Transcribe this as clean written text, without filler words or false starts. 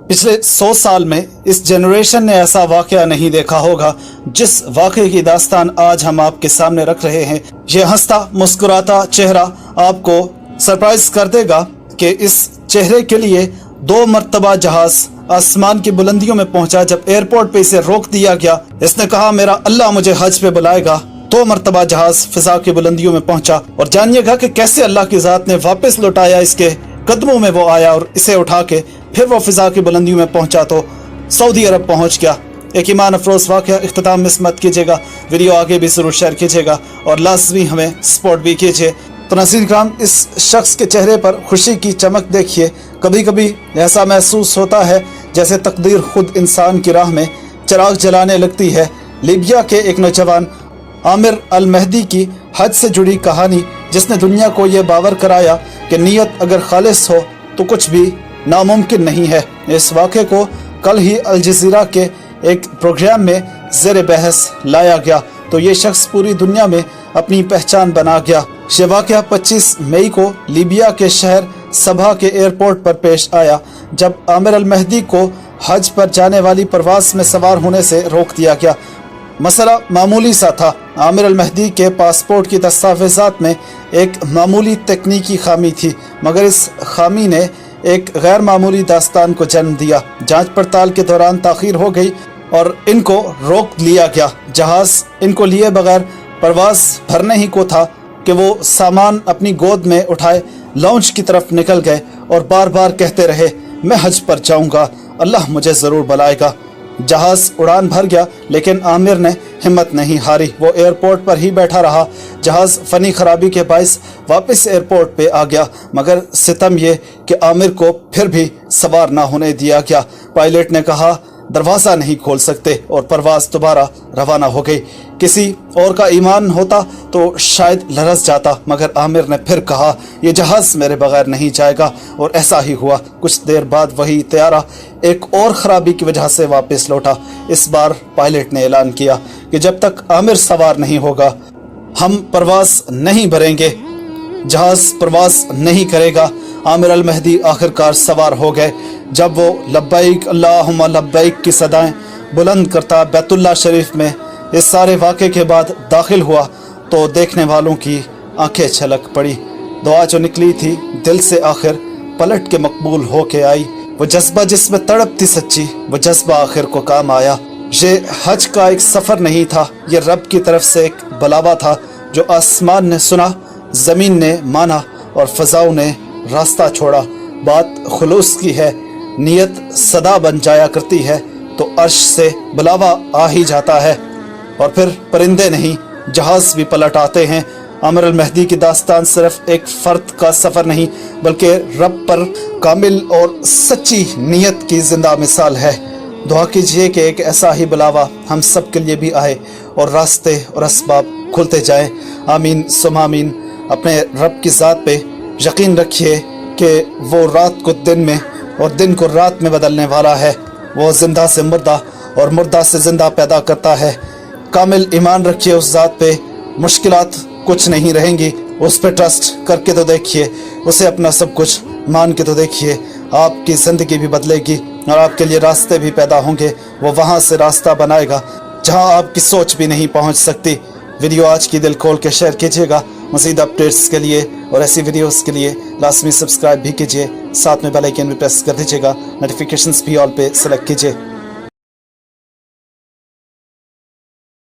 पिछले 100 साल में इस जनरेशन ने ऐसा वाकया नहीं देखा होगा जिस वाकये की दास्तान आज हम आपके सामने रख रहे हैं। ये हंसता मुस्कुराता चेहरा आपको सरप्राइज कर देगा कि इस चेहरे के लिए 2 मरतबा जहाज आसमान की बुलंदियों में पहुंचा। जब एयरपोर्ट पे इसे रोक दिया गया, इसने कहा मेरा अल्लाह मुझे हज पे बुलाएगा। 2 मरतबा जहाज फिजा की बुलंदियों में पहुंचा और जानिएगा कि कैसे अल्लाह की जात ने वापस लौटाया। इसके कदमों में वो आया और इसे उठा के फिर वो फिजा की बुलंदियों में पहुंचा तो सऊदी अरब पहुंच गया। एक ईमान अफरोज वाक़या। इख्तिताम मिस मत कीजिएगा, वीडियो आगे भी ज़रूर शेयर कीजिएगा और लाजमी हमें सपोर्ट भी कीजिए। तो नाज़रीन किराम, इस शख्स के चेहरे पर खुशी की चमक देखिए। कभी कभी ऐसा महसूस होता है जैसे तकदीर खुद इंसान की राह में चिराग जलाने लगती है। लीबिया के एक नौजवान आमिर अल मेहदी की हज से जुड़ी कहानी, जिसने दुनिया को ये बावर कराया कि नीयत अगर खालिस हो तो कुछ भी नामुमकिन नहीं है। इस वाक़े को कल ही अल जज़ीरा के एक प्रोग्राम में ज़ेर बहस लाया गया तो ये शख्स पूरी दुनिया में अपनी पहचान बना गया। ये वाक़या 25 मई को लीबिया के शहर सबा के एयरपोर्ट पर पेश आया, जब आमिर अल मेहदी को हज पर जाने वाली परवाज़ में सवार होने से रोक दिया गया। मसला मामूली सा था। आमिर अल मेहदी के पासपोर्ट की दस्तावेज़ात में एक मामूली तकनीकी खामी थी, मगर इस खामी ने एक गैर मामूली दास्तान को जन्म दिया। जांच पड़ताल के दौरान ताख़ीर हो गई और इनको रोक लिया गया। जहाज़ इनको लिए बगैर परवाज़ भरने ही को था कि वो सामान अपनी गोद में उठाए लॉन्च की तरफ निकल गए और बार बार कहते रहे मैं हज पर जाऊंगा, अल्लाह मुझे ज़रूर बुलाएगा। जहाज़ उड़ान भर गया लेकिन आमिर ने हिम्मत नहीं हारी। वो एयरपोर्ट पर ही बैठा रहा। जहाज़ फ़नी ख़राबी के बाइस वापस एयरपोर्ट पे आ गया, मगर सितम ये कि आमिर को फिर भी सवार ना होने दिया गया। पायलट ने कहा दरवाज़ा नहीं खोल सकते और परवाज़ दोबारा रवाना हो गई। किसी और का ईमान होता तो शायद लरस जाता, मगर आमिर ने फिर कहा यह जहाज़ मेरे बगैर नहीं जाएगा और ऐसा ही हुआ। कुछ देर बाद वही तैयारा एक और ख़राबी की वजह से वापस लौटा। इस बार पायलट ने ऐलान किया कि जब तक आमिर सवार नहीं होगा हम परवाज़ नहीं भरेंगे, जहाज़ परवाज़ नहीं करेगा। आमिर अल मेहदी आखिरकार सवार हो गए। जब वो लब्बैक अल्लाहुम्मा लब्बैक की सदाएं बुलंद करता बैतुल्लाह शरीफ में इस सारे वाक़े के बाद दाखिल हुआ तो देखने वालों की आंखें छलक पड़ी। दुआ जो निकली थी दिल से आखिर पलट के मकबूल हो के आई। वो जज्बा जिसमें तड़प थी सच्ची, वो जज्बा आखिर को काम आया। ये हज का एक सफ़र नहीं था, ये रब की तरफ से एक बुलावा था जो आसमान ने सुना, ज़मीन ने माना और फ़ज़ाओं ने रास्ता छोड़ा। बात खुलूस की है, नीयत सदा बन जाया करती है तो अर्श से बुलावा आ ही जाता है और फिर परिंदे नहीं जहाज़ भी पलट आते हैं। आमिर अल मेहदी की दास्तान सिर्फ एक फ़र्द का सफ़र नहीं बल्कि रब पर कामिल और सच्ची नीयत की ज़िंदा मिसाल है। दुआ कीजिए कि एक ऐसा ही बुलावा हम सब के लिए भी आए और रास्ते और असबाब खुलते जाएं। आमीन सुम आमीन। अपने रब की ज़ात पे यकीन रखिए कि वो रात को दिन में और दिन को रात में बदलने वाला है। वो ज़िंदा से मुर्दा और मुर्दा से ज़िंदा पैदा करता है। कामिल ईमान रखिए उस ज़ात पे, मुश्किलात कुछ नहीं रहेंगी। उस पे ट्रस्ट करके तो देखिए, उसे अपना सब कुछ मान के तो देखिए, आपकी ज़िंदगी भी बदलेगी और आपके लिए रास्ते भी पैदा होंगे। वो वहाँ से रास्ता बनाएगा जहाँ आपकी सोच भी नहीं पहुँच सकती। वीडियो आज की दिल खोल के शेयर कीजिएगा। मज़ीद अपडेट्स के लिए और ऐसी वीडियोस के लिए लाजमी सब्सक्राइब भी कीजिए, साथ में बेल आइकन भी प्रेस कर दीजिएगा, नोटिफिकेशंस भी ऑल पे सेलेक्ट कीजिए।